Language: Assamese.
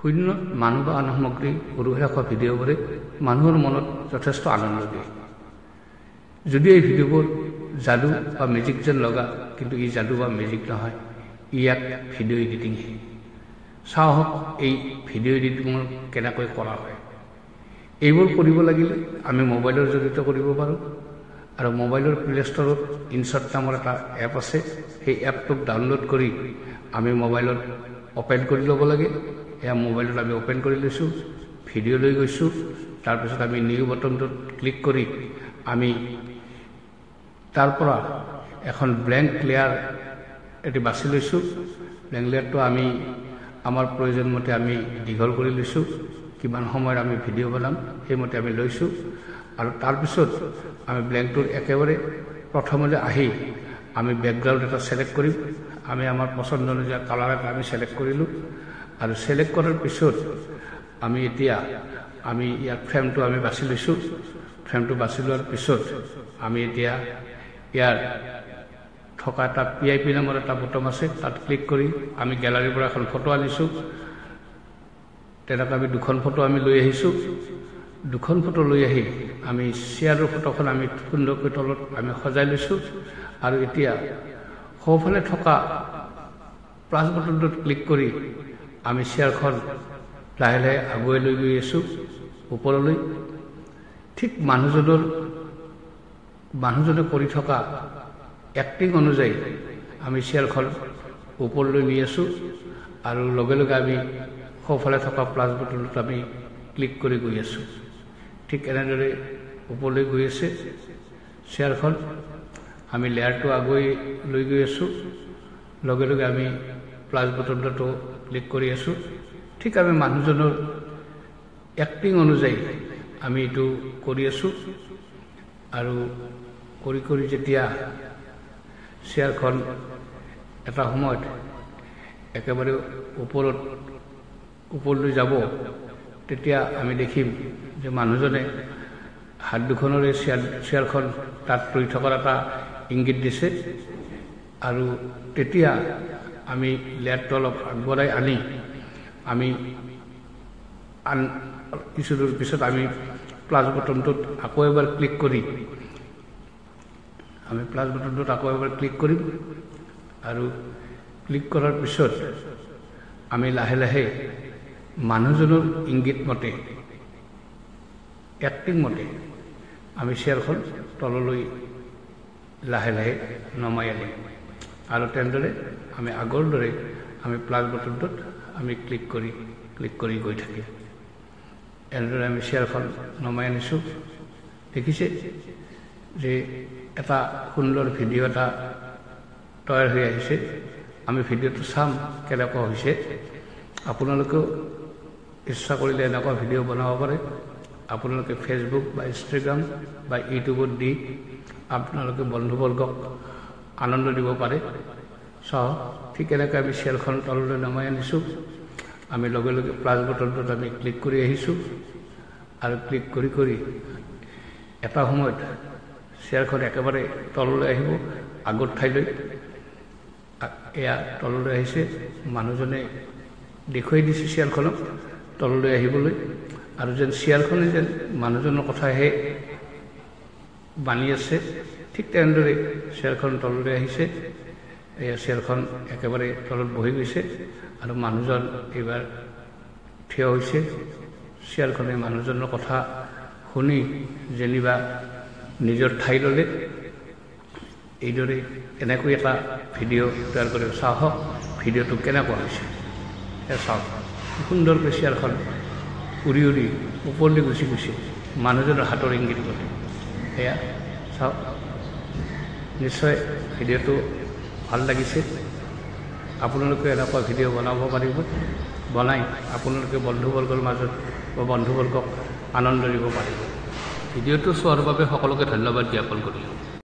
শূন্য মানুহ বা আন সামগ্ৰী উৰুৱাই ৰখা ভিডিঅ'বোৰে মানুহৰ মনত যথেষ্ট আনন্দ দিয়ে। যদিও এই ভিডিঅ'বোৰ যাদু বা মেজিক যেন লগা, কিন্তু ই যাদু বা মেজিক নহয়, ই এক ভিডিঅ' এডিটিংহে। চাওক এই ভিডিঅ' এডিটিংবোৰ কেনেকৈ কৰা হয়। এইবোৰ কৰিব লাগিলে আমি মোবাইলৰ জৰিয়তে কৰিব পাৰোঁ, আৰু মোবাইলৰ প্লে ষ্টৰত ইনচাৰ্ট নামৰ এটা এপ আছে। সেই এপটোক ডাউনলোড কৰি আমি মোবাইলত অ'পেন কৰি ল'ব লাগে। এয়া মোবাইলত আমি অ'পেন কৰি লৈছোঁ, ভিডিঅ' লৈ গৈছোঁ। তাৰপিছত আমি নিউ বটনটোত ক্লিক কৰি আমি তাৰ পৰা এখন ব্লেংক লেয়াৰ এটি বাছি লৈছোঁ। ব্লেংক লেয়াৰটো আমি আমাৰ প্ৰয়োজন মতে আমি দীঘল কৰি লৈছোঁ। কিমান সময়ত আমি ভিডিঅ' বনাম সেইমতে আমি লৈছোঁ। আৰু তাৰপিছত আমি ব্লেংকটোৰ একেবাৰে প্ৰথমলৈ আহি আমি বেকগ্ৰাউণ্ড এটা ছিলেক্ট কৰিম। আমি আমাৰ পচন্দ অনুযায়ী কালাৰ এটা আমি ছিলেক্ট কৰিলোঁ, আৰু ছিলেক্ট কৰাৰ পিছত আমি এতিয়া ইয়াৰ ফ্ৰেমটো আমি বাছি লৈছোঁ। ফ্ৰেমটো বাছি লোৱাৰ পিছত আমি এতিয়া ইয়াৰ থকা এটা PIP নামৰ এটা বটন আছে, তাত ক্লিক কৰি আমি গেলাৰীৰ পৰা এখন ফটো আনিছোঁ। তেনেকৈ আমি দুখন ফটো আমি লৈ আহিছোঁ। দুখন ফটো লৈ আহি আমি শ্বেয়াৰৰ ফটোখন আমি সুন্দৰকৈ তলত আমি সজাই লৈছোঁ। আৰু এতিয়া সোঁফালে থকা প্লাছ বটনটোত ক্লিক কৰি আমি শ্বেয়াৰখন লাহে লাহে আগুৱাই লৈ গৈ আছোঁ ওপৰলৈ। ঠিক মানুহজনে কৰি থকা এক্টিং অনুযায়ী আমি শ্বেয়াৰখন ওপৰলৈ নি আছোঁ, আৰু লগে লগে আমি সোঁফালে থকা প্লাছ বটনটোত আমি ক্লিক কৰি গৈ আছোঁ। ঠিক এনেদৰে ওপৰলৈ গৈ আছে শ্বেয়াৰখন। আমি লেয়াৰটো আগুৱাই লৈ গৈ আছোঁ, লগে লগে আমি প্লাছ বটনটো ক্লিক কৰি আছোঁ। ঠিক আমি মানুহজনৰ এক্টিং অনুযায়ী আমি এইটো কৰি আছোঁ। আৰু কৰি কৰি যেতিয়া শ্বেয়াৰখন এটা সময়ত একেবাৰে ওপৰলৈ যাব, তেতিয়া আমি দেখিম যে মানুহজনে হাত দুখনেৰে শ্বেয়াৰখন তাত ৰৈ থকাৰ এটা ইংগিত দিছে। আৰু তেতিয়া আমি লেয়াৰটো অলপ আগবঢ়াই আনি আমি কিছু দূৰ পিছত আমি প্লাছ বটনটোত আকৌ এবাৰ ক্লিক কৰি কৰিম। আৰু ক্লিক কৰাৰ পিছত আমি লাহে লাহে মানুহজনৰ ইংগিত মতে, এক্টিং মতে আমি শ্বেয়াৰখন তললৈ লাহে লাহে নমাই আনিম। আৰু তেনেদৰে আমি আগৰ দৰে আমি প্লাছ বটনটোত আমি ক্লিক কৰি গৈ থাকিম। এনেদৰে আমি শ্বেয়াৰখন নমাই আনিছোঁ। দেখিছে যে এটা সুন্দৰ ভিডিঅ' এটা তৈয়াৰ হৈ আহিছে। আমি ভিডিঅ'টো চাম কেনেকুৱা হৈছে। আপোনালোকেও ইচ্ছা কৰিলে এনেকুৱা ভিডিঅ' বনাব পাৰে। আপোনালোকে ফেচবুক বা ইনষ্টাগ্ৰাম বা ইউটিউবত দি আপোনালোকে বন্ধুবৰ্গক আনন্দ দিব পাৰে। চাওক ঠিক এনেকৈ আমি শ্বেয়াৰখন তললৈ নমাই আনিছোঁ। আমি লগে লগে প্লাছ বটনটোত আমি ক্লিক কৰি আহিছোঁ, আৰু ক্লিক কৰি কৰি এটা সময়ত শ্বেয়াৰখন একেবাৰে তললৈ আহিব, আগৰ ঠাইলৈ। এয়া তললৈ আহিছে। মানুহজনে দেখুৱাই দিছে শ্বেয়াৰখনক তললৈ আহিবলৈ, আৰু যেন শ্বেয়াৰখনে যেন মানুহজনৰ কথাহে বানি আছে। ঠিক তেনেদৰে শ্বেয়াৰখন তললৈ আহিছে। এয়া শ্বেয়াৰখন একেবাৰে তলত বহি গৈছে, আৰু মানুহজন এইবাৰ থিয় হৈছে। শ্বেয়াৰখনে মানুহজনৰ কথা শুনি যেনিবা নিজৰ ঠাই ল'লে। এইদৰে এনেকৈ এটা ভিডিঅ' তৈয়াৰ কৰি চাওক ভিডিঅ'টো কেনেকুৱা হৈছে। চাওক সুন্দৰকৈ শ্বেয়াৰখন উৰি উৰি ওপৰলৈ গুচি গৈছে মানুহজনৰ হাতৰ ইংগিত মতে। এয়া চাওক, নিশ্চয় ভিডিঅ'টো ভাল লাগিছে। আপোনালোকে এনেকুৱা ভিডিঅ' বনাব পাৰিব। বনাই আপোনালোকে বন্ধুবৰ্গৰ মাজত বা বন্ধুবৰ্গক আনন্দ দিব পাৰিব। ভিডিঅ'টো চোৱাৰ বাবে সকলোকে ধন্যবাদ জ্ঞাপন কৰিলোঁ।